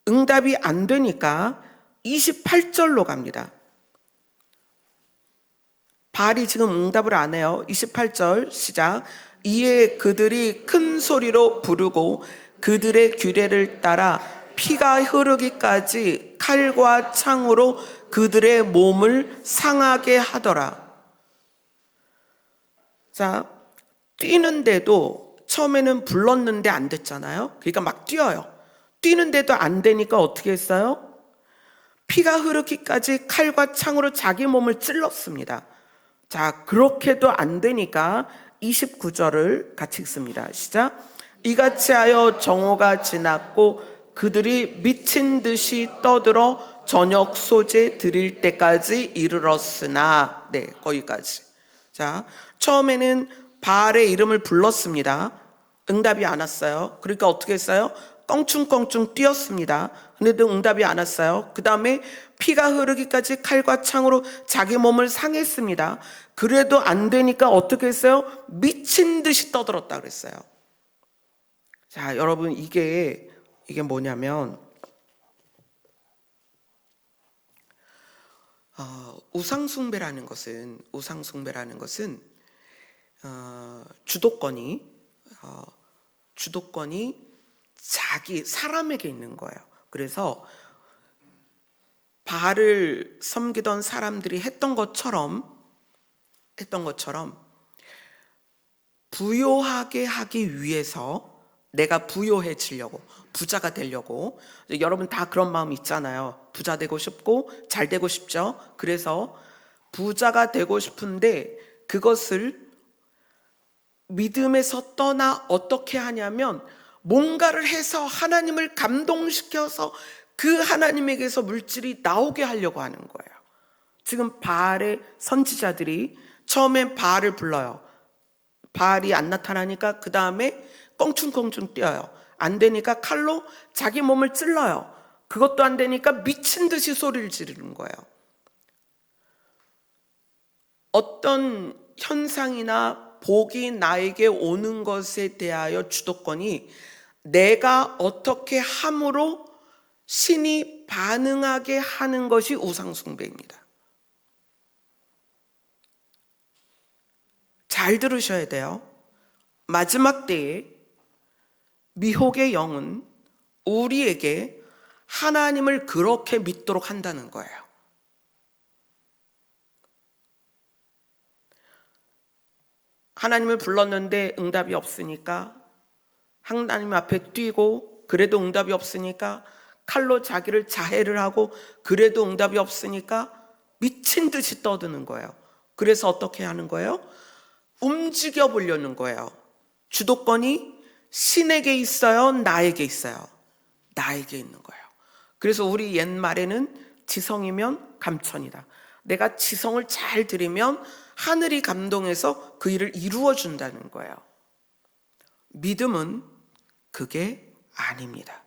응답이 안 되니까 28절로 갑니다. 바알이 지금 응답을 안 해요. 28절 시작. 이에 그들이 큰 소리로 부르고 그들의 규례를 따라 피가 흐르기까지 칼과 창으로 그들의 몸을 상하게 하더라. 자, 뛰는데도 처음에는 불렀는데 안 됐잖아요. 그러니까 막 뛰어요. 뛰는데도 안 되니까 어떻게 했어요? 피가 흐르기까지 칼과 창으로 자기 몸을 찔렀습니다. 자, 그렇게도 안 되니까 29절을 같이 읽습니다. 시작. 이같이 하여 정오가 지났고 그들이 미친 듯이 떠들어 저녁 소재 드릴 때까지 이르렀으나, 네, 거기까지. 자, 처음에는 바알의 이름을 불렀습니다. 응답이 안 왔어요. 그러니까 어떻게 했어요? 껑충껑충 뛰었습니다. 근데도 응답이 안 왔어요. 그 다음에 피가 흐르기까지 칼과 창으로 자기 몸을 상했습니다. 그래도 안 되니까 어떻게 했어요? 미친 듯이 떠들었다 그랬어요. 자, 여러분 이게 뭐냐면 우상숭배라는 것은 주도권이 자기 사람에게 있는 거예요. 그래서 바알을 섬기던 사람들이 했던 것처럼 부요하게 하기 위해서 내가 부요해지려고, 부자가 되려고, 여러분 다 그런 마음 있잖아요. 부자 되고 싶고 잘 되고 싶죠. 그래서 부자가 되고 싶은데 그것을 믿음에서 떠나 어떻게 하냐면 뭔가를 해서 하나님을 감동시켜서 그 하나님에게서 물질이 나오게 하려고 하는 거예요. 지금 바알의 선지자들이 처음엔 바알을 불러요. 바알이 안 나타나니까 그 다음에 껑충껑충 뛰어요. 안 되니까 칼로 자기 몸을 찔러요. 그것도 안 되니까 미친 듯이 소리를 지르는 거예요. 어떤 현상이나 복이 나에게 오는 것에 대하여 주도권이 내가 어떻게 함으로 신이 반응하게 하는 것이 우상숭배입니다. 잘 들으셔야 돼요. 마지막 때에 미혹의 영은 우리에게 하나님을 그렇게 믿도록 한다는 거예요. 하나님을 불렀는데 응답이 없으니까 하나님 앞에 뛰고 그래도 응답이 없으니까 칼로 자기를 자해를 하고 그래도 응답이 없으니까 미친 듯이 떠드는 거예요. 그래서 어떻게 하는 거예요? 움직여 보려는 거예요. 주도권이 신에게 있어요? 나에게 있어요? 나에게 있는 거예요. 그래서 우리 옛말에는 지성이면 감천이다. 내가 지성을 잘 들이면 하늘이 감동해서 그 일을 이루어 준다는 거예요. 믿음은 그게 아닙니다.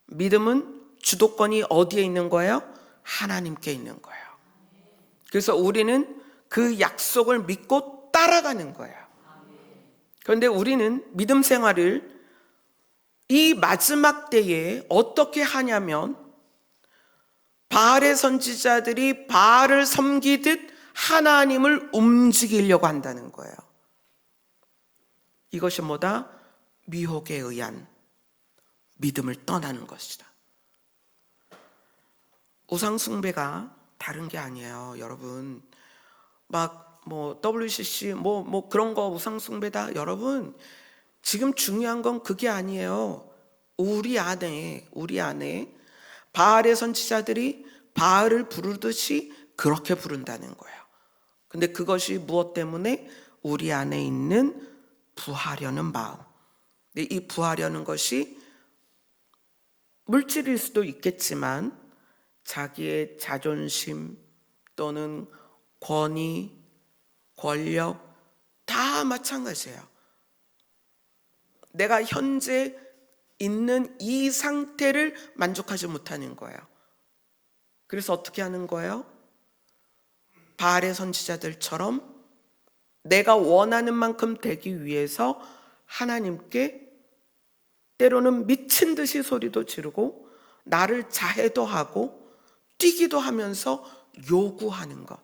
믿음은 주도권이 어디에 있는 거예요? 하나님께 있는 거예요. 그래서 우리는 그 약속을 믿고 따라가는 거예요. 그런데 우리는 믿음 생활을 이 마지막 때에 어떻게 하냐면 바알의 선지자들이 바알을 섬기듯 하나님을 움직이려고 한다는 거예요. 이것이 뭐다? 미혹에 의한 믿음을 떠나는 것이다. 우상숭배가 다른 게 아니에요, 여러분. WCC 그런 거 우상숭배다. 여러분, 지금 중요한 건 그게 아니에요. 우리 안에 바알의 선지자들이 바알을 부르듯이 그렇게 부른다는 거예요. 근데 그것이 무엇 때문에? 우리 안에 있는 부하려는 마음. 근데 이 부하려는 것이 물질일 수도 있겠지만 자기의 자존심 또는 권위, 권력, 다 마찬가지예요. 내가 현재 있는 이 상태를 만족하지 못하는 거예요. 그래서 어떻게 하는 거예요? 바알의 선지자들처럼 내가 원하는 만큼 되기 위해서 하나님께 때로는 미친 듯이 소리도 지르고 나를 자해도 하고 뛰기도 하면서 요구하는 것.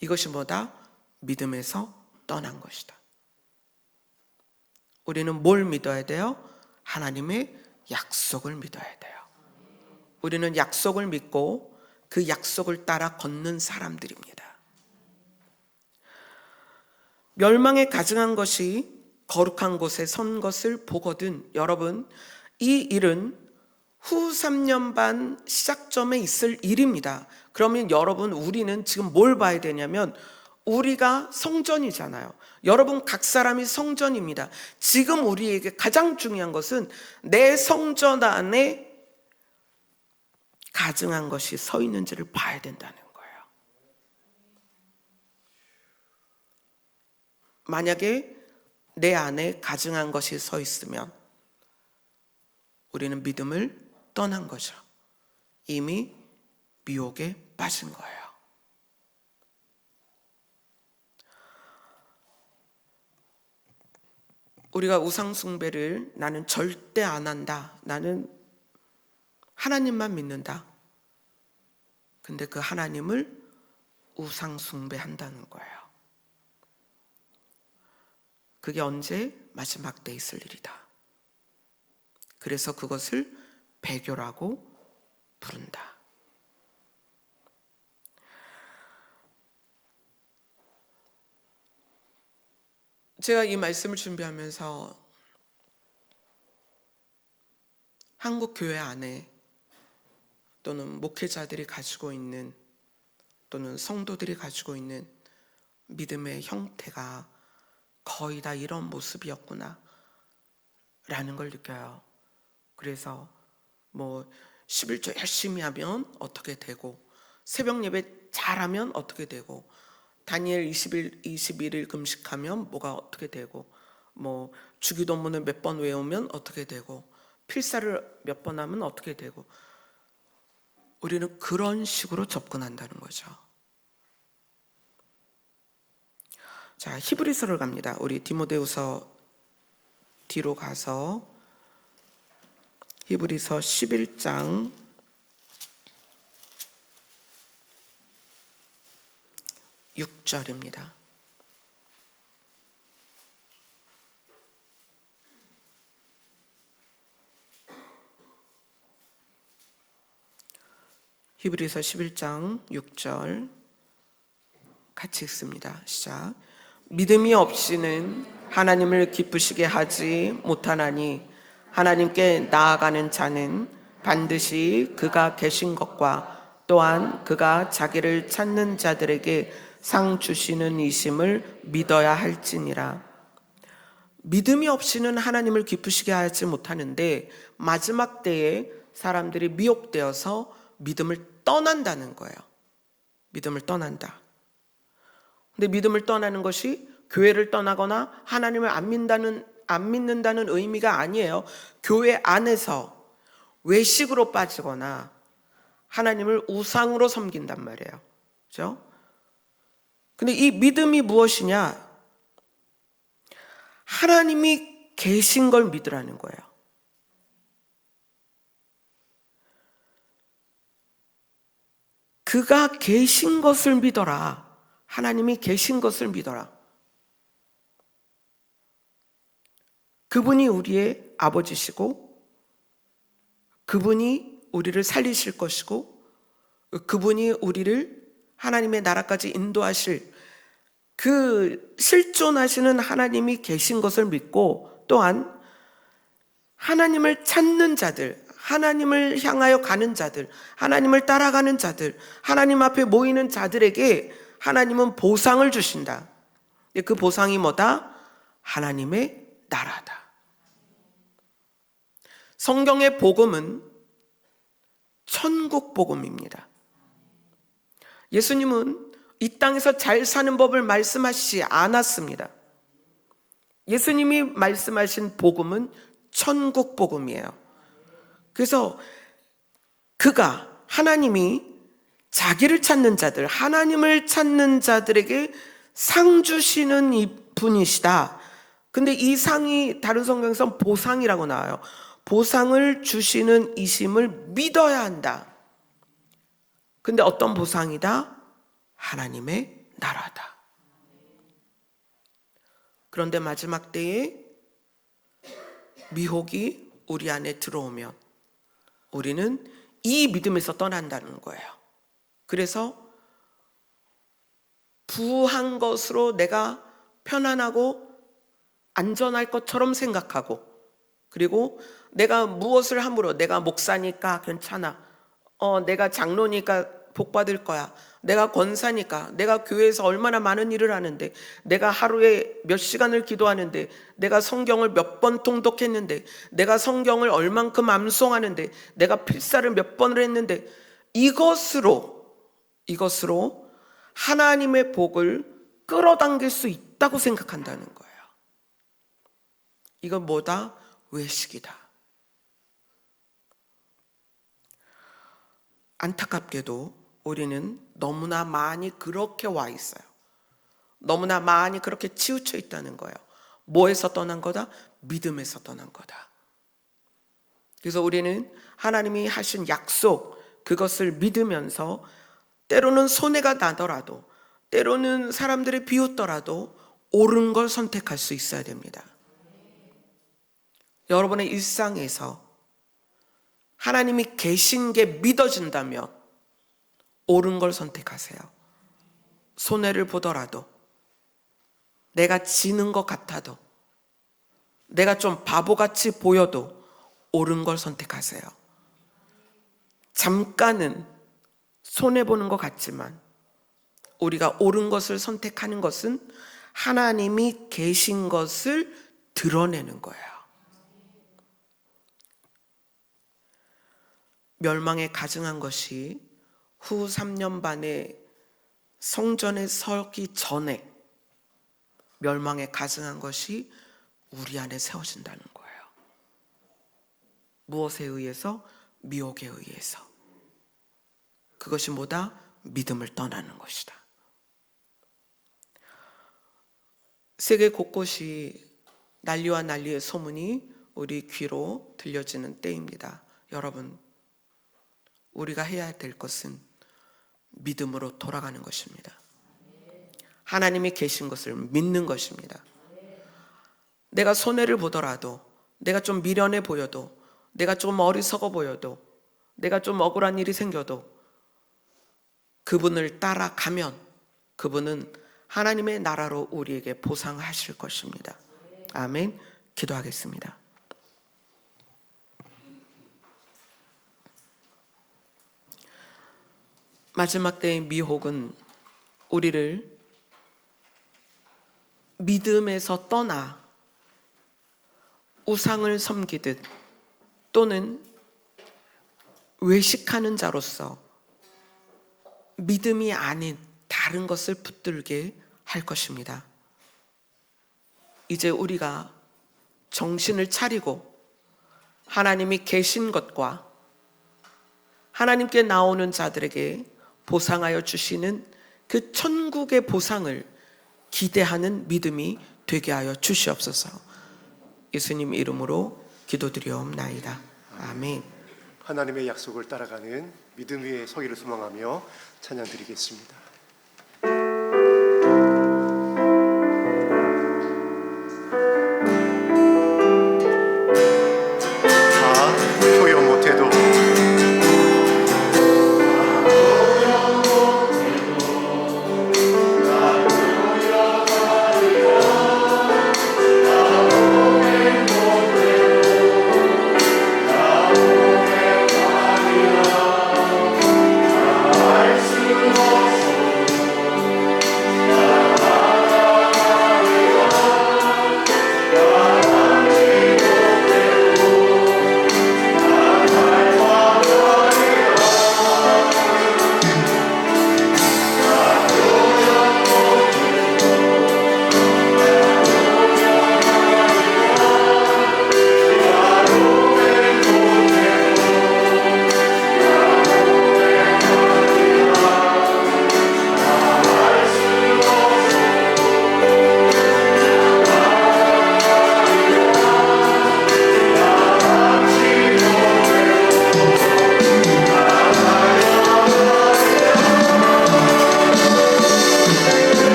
이것이 뭐다? 믿음에서 떠난 것이다. 우리는 뭘 믿어야 돼요? 하나님의 약속을 믿어야 돼요. 우리는 약속을 믿고 그 약속을 따라 걷는 사람들입니다. 멸망에 가증한 것이 거룩한 곳에 선 것을 보거든. 여러분, 이 일은 후 3년 반 시작점에 있을 일입니다. 그러면 여러분, 우리는 지금 뭘 봐야 되냐면 우리가 성전이잖아요. 여러분 각 사람이 성전입니다. 지금 우리에게 가장 중요한 것은 내 성전 안에 가증한 것이 서 있는지를 봐야 된다는 거예요. 만약에 내 안에 가증한 것이 서 있으면 우리는 믿음을 떠난 거죠. 이미 미혹에 빠진 거예요. 우리가 우상 숭배를 나는 절대 안 한다. 나는 하나님만 믿는다. 근데 그 하나님을 우상 숭배한다는 거예요. 그게 언제? 마지막 때 있을 일이다. 그래서 그것을 배교라고 부른다. 제가 이 말씀을 준비하면서 한국 교회 안에 또는 목회자들이 가지고 있는 또는 성도들이 가지고 있는 믿음의 형태가 거의 다 이런 모습이었구나 라는 걸 느껴요. 그래서 뭐 11조 열심히 하면 어떻게 되고 새벽 예배 잘하면 어떻게 되고 다니엘 21일 금식하면 뭐가 어떻게 되고 뭐 주기도문을 몇 번 외우면 어떻게 되고 필사를 몇 번 하면 어떻게 되고 우리는 그런 식으로 접근한다는 거죠. 자, 히브리서를 갑니다. 우리 디모데후서 뒤로 가서 히브리서 11장 6절입니다. 히브리서 11장 6절 같이 읽습니다. 시작. 믿음이 없이는 하나님을 기쁘시게 하지 못하나니 하나님께 나아가는 자는 반드시 그가 계신 것과 또한 그가 자기를 찾는 자들에게 상 주시는 이심을 믿어야 할지니라. 믿음이 없이는 하나님을 기쁘시게 하지 못하는데 마지막 때에 사람들이 미혹되어서 믿음을 떠난다는 거예요. 믿음을 떠난다. 근데 믿음을 떠나는 것이 교회를 떠나거나 하나님을 안 믿는다는 의미가 아니에요. 교회 안에서 외식으로 빠지거나 하나님을 우상으로 섬긴단 말이에요. 그렇죠? 근데 이 믿음이 무엇이냐? 하나님이 계신 걸 믿으라는 거예요. 그가 계신 것을 믿어라. 하나님이 계신 것을 믿어라. 그분이 우리의 아버지시고 그분이 우리를 살리실 것이고 그분이 우리를 하나님의 나라까지 인도하실 그 실존하시는 하나님이 계신 것을 믿고 또한 하나님을 찾는 자들, 하나님을 향하여 가는 자들, 하나님을 따라가는 자들, 하나님 앞에 모이는 자들에게 하나님은 보상을 주신다. 그 보상이 뭐다? 하나님의 나라다. 성경의 복음은 천국 복음입니다. 예수님은 이 땅에서 잘 사는 법을 말씀하시지 않았습니다. 예수님이 말씀하신 복음은 천국 복음이에요. 그래서 그가, 하나님이 자기를 찾는 자들, 하나님을 찾는 자들에게 상 주시는 이 분이시다. 근데 이 상이 다른 성경에서는 보상이라고 나와요. 보상을 주시는 이심을 믿어야 한다. 근데 어떤 보상이다? 하나님의 나라다. 그런데 마지막 때에 미혹이 우리 안에 들어오면 우리는 이 믿음에서 떠난다는 거예요. 그래서 부한 것으로 내가 편안하고 안전할 것처럼 생각하고, 그리고 내가 무엇을 함으로, 내가 목사니까 괜찮아, 내가 장로니까 복 받을 거야, 내가 권사니까, 내가 교회에서 얼마나 많은 일을 하는데, 내가 하루에 몇 시간을 기도하는데, 내가 성경을 몇 번 통독했는데, 내가 성경을 얼만큼 암송하는데, 내가 필사를 몇 번을 했는데, 이것으로 하나님의 복을 끌어당길 수 있다고 생각한다는 거예요. 이건 뭐다? 외식이다. 안타깝게도 우리는 너무나 많이 그렇게 와 있어요. 너무나 많이 그렇게 치우쳐 있다는 거예요. 뭐에서 떠난 거다? 믿음에서 떠난 거다. 그래서 우리는 하나님이 하신 약속, 그것을 믿으면서 때로는 손해가 나더라도, 때로는 사람들이 비웃더라도 옳은 걸 선택할 수 있어야 됩니다. 여러분의 일상에서 하나님이 계신 게 믿어진다면 옳은 걸 선택하세요. 손해를 보더라도, 내가 지는 것 같아도, 내가 좀 바보같이 보여도 옳은 걸 선택하세요. 잠깐은 손해보는 것 같지만 우리가 옳은 것을 선택하는 것은 하나님이 계신 것을 드러내는 거예요. 멸망에 가증한 것이 후 3년 반에 성전에 서기 전에 멸망에 가증한 것이 우리 안에 세워진다는 거예요. 무엇에 의해서? 미혹에 의해서. 그것이 뭐다? 믿음을 떠나는 것이다. 세계 곳곳이 난리와 난리의 소문이 우리 귀로 들려지는 때입니다. 여러분, 우리가 해야 될 것은 믿음으로 돌아가는 것입니다. 하나님이 계신 것을 믿는 것입니다. 내가 손해를 보더라도, 내가 좀 미련해 보여도, 내가 좀 어리석어 보여도, 내가 좀 억울한 일이 생겨도 그분을 따라가면 그분은 하나님의 나라로 우리에게 보상하실 것입니다. 아멘. 기도하겠습니다. 마지막 때의 미혹은 우리를 믿음에서 떠나 우상을 섬기듯 또는 외식하는 자로서 믿음이 아닌 다른 것을 붙들게 할 것입니다. 이제 우리가 정신을 차리고 하나님이 계신 것과 하나님께 나오는 자들에게 보상하여 주시는 그 천국의 보상을 기대하는 믿음이 되게 하여 주시옵소서. 예수님 이름으로 기도드리옵나이다. 아멘. 하나님의 약속을 따라가는 믿음 위에 서기를 소망하며 찬양 드리겠습니다. 다 소용 못해도 수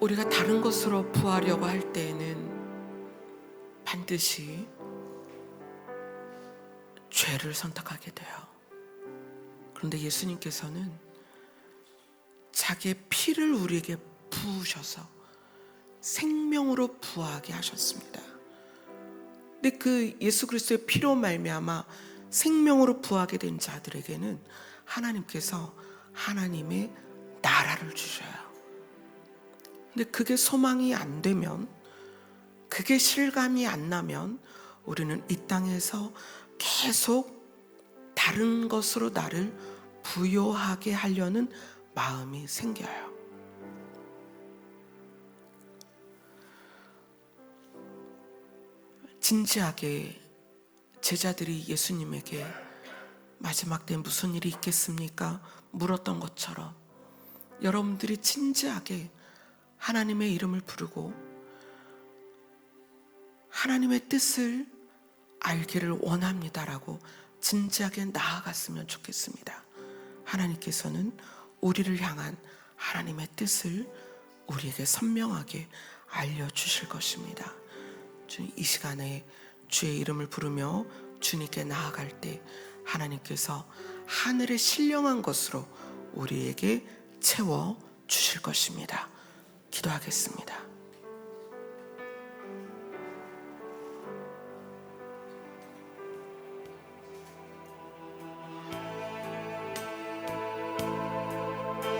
우리가 다른 것으로 부하려고 할 때에는 반드시 죄를 선택하게 돼요. 그런데 예수님께서는 자기의 피를 우리에게 부으셔서 생명으로 부하게 하셨습니다. 근데 그 예수 그리스도의 피로 말미암아 생명으로 부하게 된 자들에게는 하나님께서 하나님의 나라를 주셔요. 근데 그게 소망이 안 되면, 그게 실감이 안 나면 우리는 이 땅에서 계속 다른 것으로 나를 부요하게 하려는 마음이 생겨요. 진지하게 제자들이 예수님에게 마지막 때 무슨 일이 있겠습니까? 물었던 것처럼 여러분들이 진지하게 하나님의 이름을 부르고 하나님의 뜻을 알기를 원합니다라고 진지하게 나아갔으면 좋겠습니다. 하나님께서는 우리를 향한 하나님의 뜻을 우리에게 선명하게 알려주실 것입니다. 이 시간에 주의 이름을 부르며 주님께 나아갈 때 하나님께서 하늘의 신령한 것으로 우리에게 채워 주실 것입니다. 기도하겠습니다.